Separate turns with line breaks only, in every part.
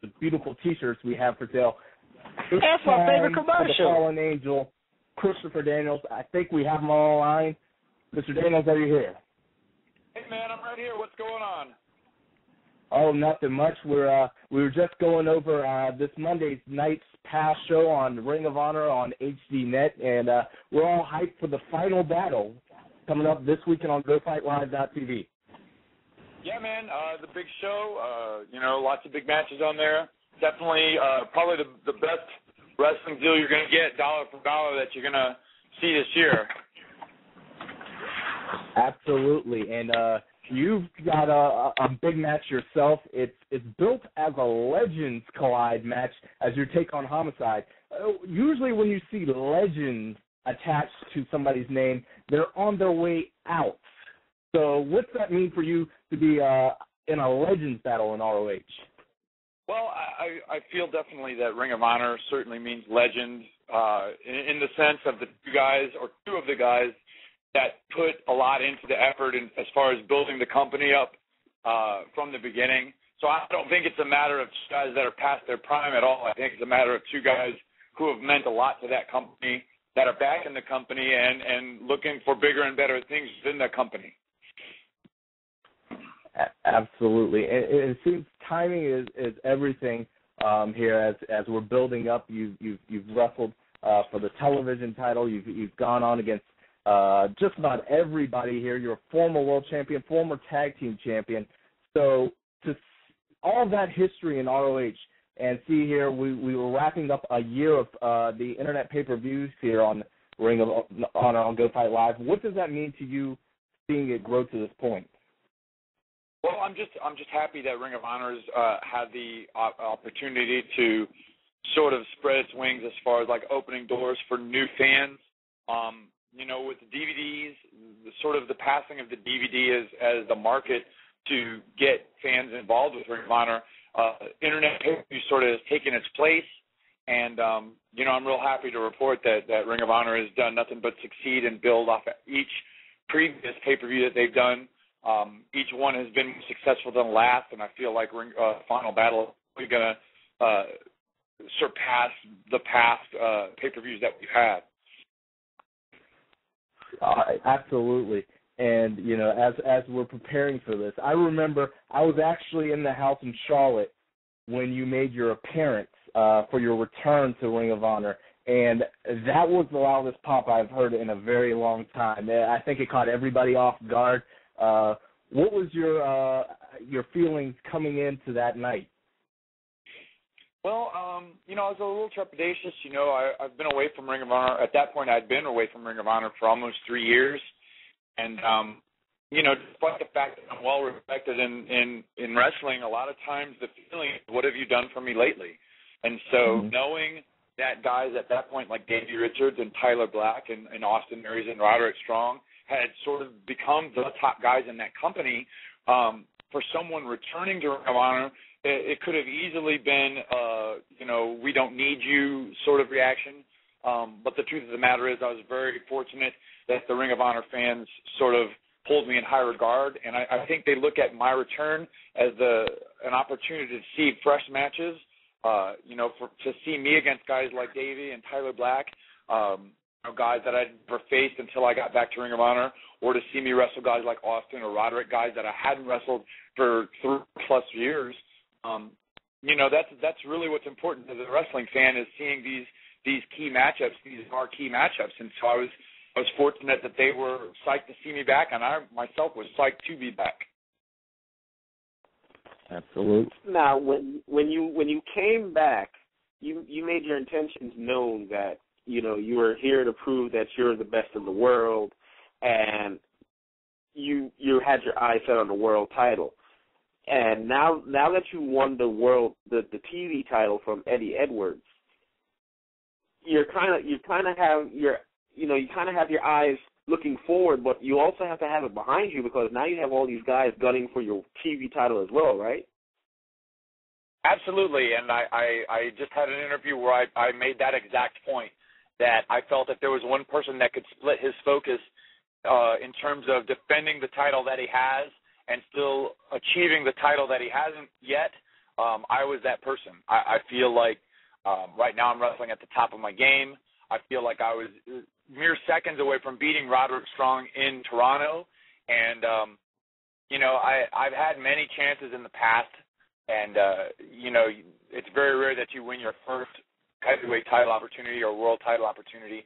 the beautiful T-shirts we have for sale. It's
That's my favorite
time for the
commercial.
fallen angel, Christopher Daniels. I think we have him all online. Mr. Daniels, are you here?
Hey, man, I'm right here. What's going on?
Oh, nothing much. We were just going over this Monday's night's past show on Ring of Honor on HDNet, and we're all hyped for the final battle coming up this weekend on GoFightLive.tv.
Yeah, man, the big show. Lots of big matches on there. Definitely, probably the best wrestling deal you're going to get, dollar for dollar, that you're going to see this year.
Absolutely, and you've got a big match yourself. It's built as a Legends Collide match as your take on Homicide. Usually when you see Legends attached to somebody's name, they're on their way out. So what's that mean for you to be in a Legends battle in ROH?
Well, I feel definitely that Ring of Honor certainly means legend in the sense of the two of the guys that put a lot into the effort as far as building the company up from the beginning. So I don't think it's a matter of guys that are past their prime at all. I think it's a matter of two guys who have meant a lot to that company, that are back in the company and looking for bigger and better things within the company.
Absolutely. And it seems timing is everything here as we're building up. You've wrestled for the television title. You've gone on against just about everybody here. You're a former world champion, former tag team champion. So to all that history in ROH and see here, we were wrapping up a year of the internet pay-per-views here on Ring of Honor on Go Fight Live. What does that mean to you seeing it grow to this point?
Well, I'm just happy that Ring of Honor's had the opportunity to sort of spread its wings as far as like opening doors for new fans. With the DVDs, the passing of the DVD as the market to get fans involved with Ring of Honor, internet sort of has taken its place. And, I'm real happy to report that Ring of Honor has done nothing but succeed and build off each previous pay-per-view that they've done. Each one has been more successful than the last, and I feel like Final Battle is going to surpass the past pay-per-views that we've had.
Absolutely. And, as we're preparing for this, I remember I was actually in the house in Charlotte when you made your appearance for your return to Ring of Honor, and that was the loudest pop I've heard in a very long time. I think it caught everybody off guard. What was your feelings coming into that night?
Well, I was a little trepidatious. I've been away from Ring of Honor. At that point, I'd been away from Ring of Honor for almost 3 years. And, despite the fact that I'm well respected in wrestling, a lot of times the feeling is, what have you done for me lately? And so knowing that guys at that point like Davey Richards and Tyler Black and Austin Aries and Roderick Strong had sort of become the top guys in that company, for someone returning to Ring of Honor, it could have easily been, we don't need you sort of reaction. But the truth of the matter is I was very fortunate that the Ring of Honor fans sort of pulled me in high regard, and I think they look at my return as an opportunity to see fresh matches, to see me against guys like Davey and Tyler Black, guys that I'd never faced until I got back to Ring of Honor, or to see me wrestle guys like Austin or Roderick, guys that I hadn't wrestled for 3+ years. That's really what's important as a wrestling fan, is seeing these key matchups, these marquee matchups. And so I was fortunate that they were psyched to see me back, and I myself was psyched to be back.
Absolutely.
Now, when you came back, you made your intentions known that you were here to prove that you're the best in the world, and you had your eyes set on the world title. And now that you won the TV title from Eddie Edwards, you kind of have your eyes looking forward, but you also have to have it behind you, because now you have all these guys gunning for your TV title as well, right?
Absolutely, and I just had an interview where I made that exact point, that I felt if there was one person that could split his focus in terms of defending the title that he has and still achieving the title that he hasn't yet, I was that person. I feel like right now I'm wrestling at the top of my game. I feel like I was mere seconds away from beating Roderick Strong in Toronto. And, I've had many chances in the past. And, it's very rare that you win your first heavyweight title opportunity or world title opportunity.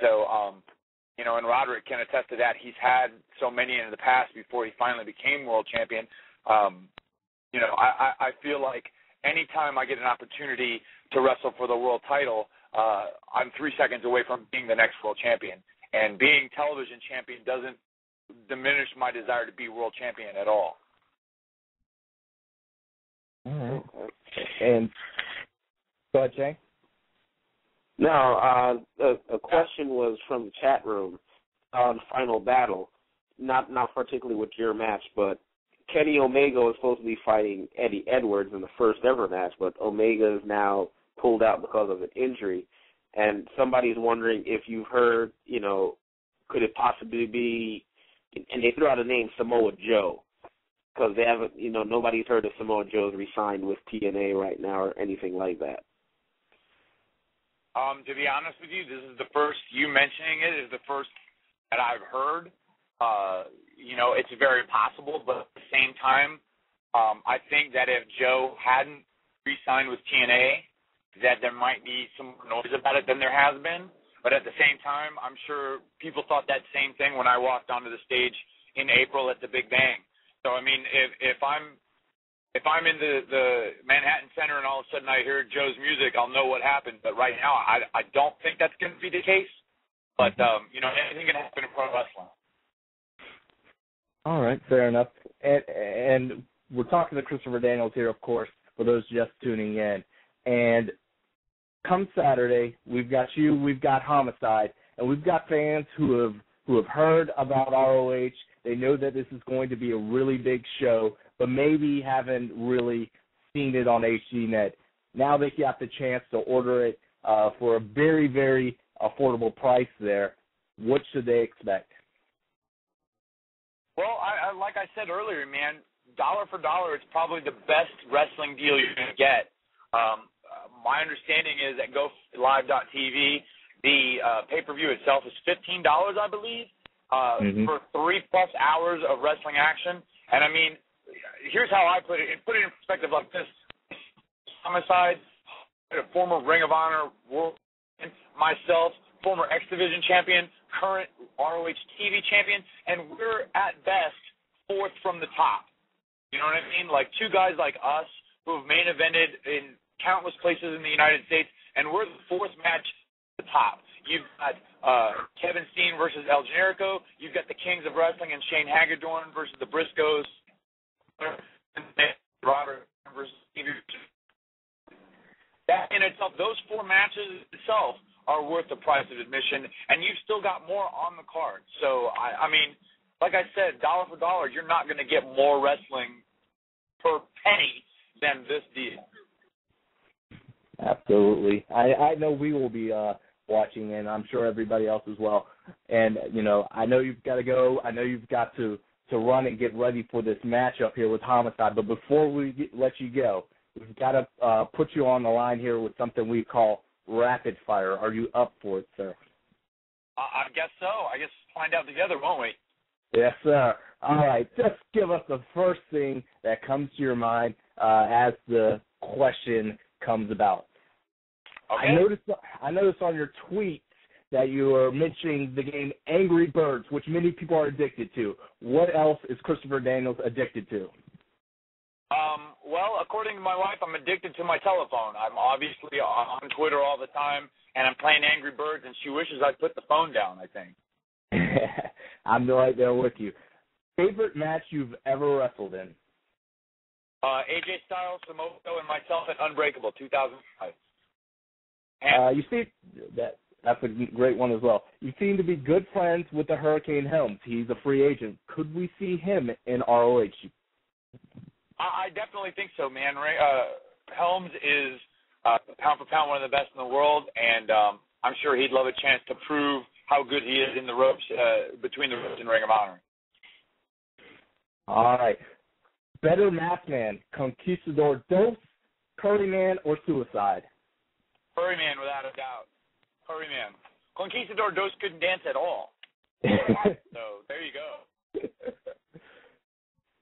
So, and Roderick can attest to that. He's had so many in the past before he finally became world champion. I feel like anytime I get an opportunity to wrestle for the world title, I'm 3 seconds away from being the next world champion. And being television champion doesn't diminish my desire to be world champion at all.
All right. And go ahead, Jay.
Now, a question was from the chat room on Final Battle, not particularly with your match, but Kenny Omega was supposed to be fighting Eddie Edwards in the first ever match, but Omega is now pulled out because of an injury. And somebody's wondering if you've heard, could it possibly be, and they threw out a name, Samoa Joe, because they haven't, nobody's heard if Samoa Joe's re-signed with TNA right now or anything like that.
To be honest with you, this is the first, you mentioning it is the first that I've heard. It's very possible, but at the same time, I think that if Joe hadn't re-signed with TNA, that there might be some noise about it than there has been. But at the same time, I'm sure people thought that same thing when I walked onto the stage in April at the Big Bang. So, I mean, if I'm in the Manhattan Center and all of a sudden I hear Joe's music, I'll know what happened. But right now, I don't think that's going to be the case. But, anything can happen in pro wrestling.
All right, fair enough. And we're talking to Christopher Daniels here, of course, for those just tuning in. And come Saturday, we've got you, we've got Homicide, and we've got fans who have heard about ROH. They know that this is going to be a really big show, but maybe haven't really seen it on HDNet. Now they got the chance to order it for a very, very affordable price there. What should they expect?
Well, I like I said earlier, man, dollar for dollar, it's probably the best wrestling deal you're going to get. My understanding is at GoLive.tv, the pay-per-view itself is $15, I believe, for 3+ hours of wrestling action. And, I mean, here's how I put it. Put it in perspective like this. Homicide, a former Ring of Honor world champion, myself, former X Division champion, current ROH TV champion, and we're at best fourth from the top. You know what I mean? Like two guys like us who have main evented in countless places in the United States, and we're the fourth match at the top. You've got Kevin Steen versus El Generico. You've got the Kings of Wrestling and Shane Hagedorn versus the Briscoes. Robert versus Stevie. That in itself, those four matches itself are worth the price of admission, and you've still got more on the card. So, I mean, like I said, dollar for dollar, you're not going to get more wrestling per penny than this deal.
Absolutely. I know we will be watching, and I'm sure everybody else as well. And, I know you've got to go. I know you've got to run and get ready for this matchup here with Homicide. But before we let you go, we've got to put you on the line here with something we call rapid fire. Are you up for it, sir?
I guess so. I guess we'll find out together, won't we?
Yes, sir. All right. Just give us the first thing that comes to your mind as the question comes about.
Okay.
I noticed on your tweets that you were mentioning the game Angry Birds, which many people are addicted to. What else is Christopher Daniels addicted to?
Well, according to my wife, I'm addicted to my telephone. I'm obviously on Twitter all the time, and I'm playing Angry Birds, and she wishes I'd put the phone down, I think.
I'm right there with you. Favorite match you've ever wrestled in?
AJ Styles, Samoa Joe, and myself at Unbreakable, 2005.
You see, that's a great one as well. You seem to be good friends with the Hurricane Helms. He's a free agent. Could we see him in ROH?
I definitely think so, man. Helms is pound for pound one of the best in the world, and I'm sure he'd love a chance to prove how good he is in the ropes, between the ropes and Ring of Honor.
All right. better masked man, Conquistador Dos, Curry Man, or Suicide?
Curry Man, without a doubt. Curry Man. Conquistador Dos couldn't dance at all. So there you go.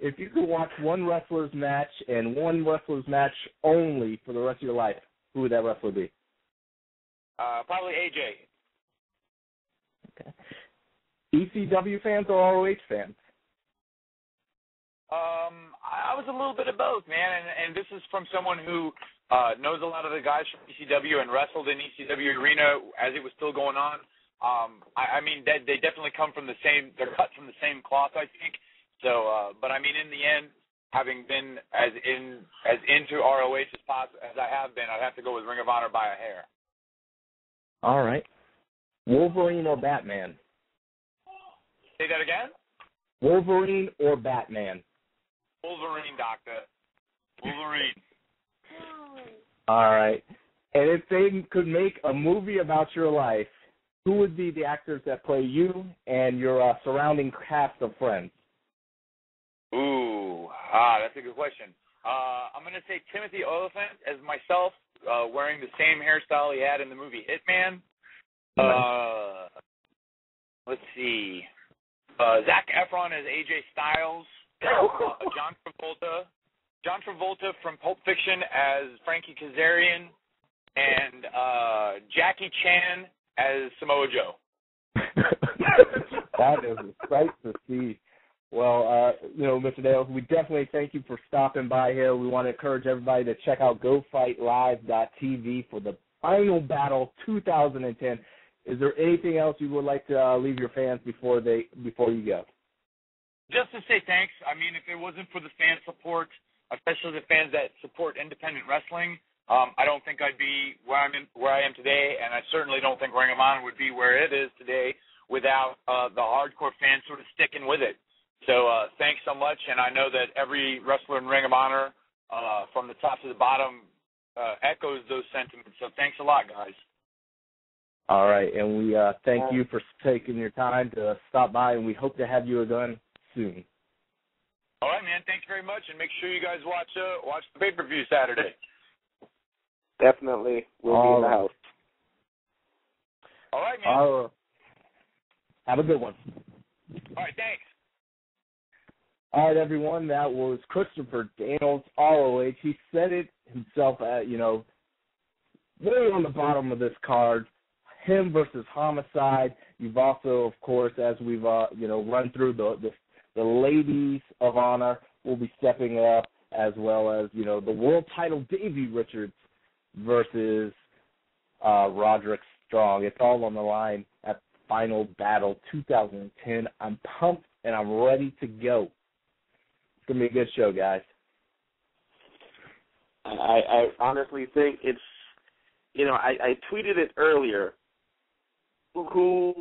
If you could watch one wrestler's match and one wrestler's match only for the rest of your life, who would that wrestler be?
Probably AJ.
Okay. ECW fans or ROH fans?
I was a little bit of both, man, and this is from someone who knows a lot of the guys from ECW and wrestled in ECW arena as it was still going on. I mean, they definitely come from the same, they're cut from the same cloth, I think. So, but I mean, in the end, having been as into ROH as I have been, I'd have to go with Ring of Honor by a hair.
All right. Wolverine or Batman?
Say that again?
Wolverine or Batman?
Wolverine, Doctor. Wolverine.
All right. And if they could make a movie about your life, who would be the actors that play you and your surrounding cast of friends?
Ooh, that's a good question. I'm going to say Timothy Olyphant as myself, wearing the same hairstyle he had in the movie Hitman.
Nice.
Let's see. Zac Efron as AJ Styles. John Travolta from Pulp Fiction as Frankie Kazarian. And Jackie Chan as Samoa Joe.
That is a sight to see. Well, Mr. Dales, we definitely thank you for stopping by here. We want to encourage everybody to check out GoFightLive.tv for the Final Battle 2010. Is there anything else you would like to leave your fans before you go?
Just to say thanks. I mean, if it wasn't for the fan support, especially the fans that support independent wrestling, I don't think I'd be where I am today, and I certainly don't think Ring of Honor would be where it is today without the hardcore fans sort of sticking with it. So thanks so much, and I know that every wrestler in Ring of Honor, from the top to the bottom, echoes those sentiments. So thanks a lot, guys.
All right, and we thank you for taking your time to stop by, and we hope to have you again soon.
All right, man. Thanks very much, and make sure you guys watch the pay-per-view Saturday.
Definitely. We'll be in the house.
All right, man.
Have a good one.
All right, thanks.
All right, everyone. That was Christopher Daniels, ROH. He said it himself, way on the bottom of this card. Him versus Homicide. You've also, of course, as we've run through the ladies of honor, will be stepping up, as well as the world title Davey Richards versus Roderick Strong. It's all on the line at Final Battle 2010. I'm pumped and I'm ready to go. It's gonna be a good show, guys.
I honestly think it's, I tweeted it earlier. Who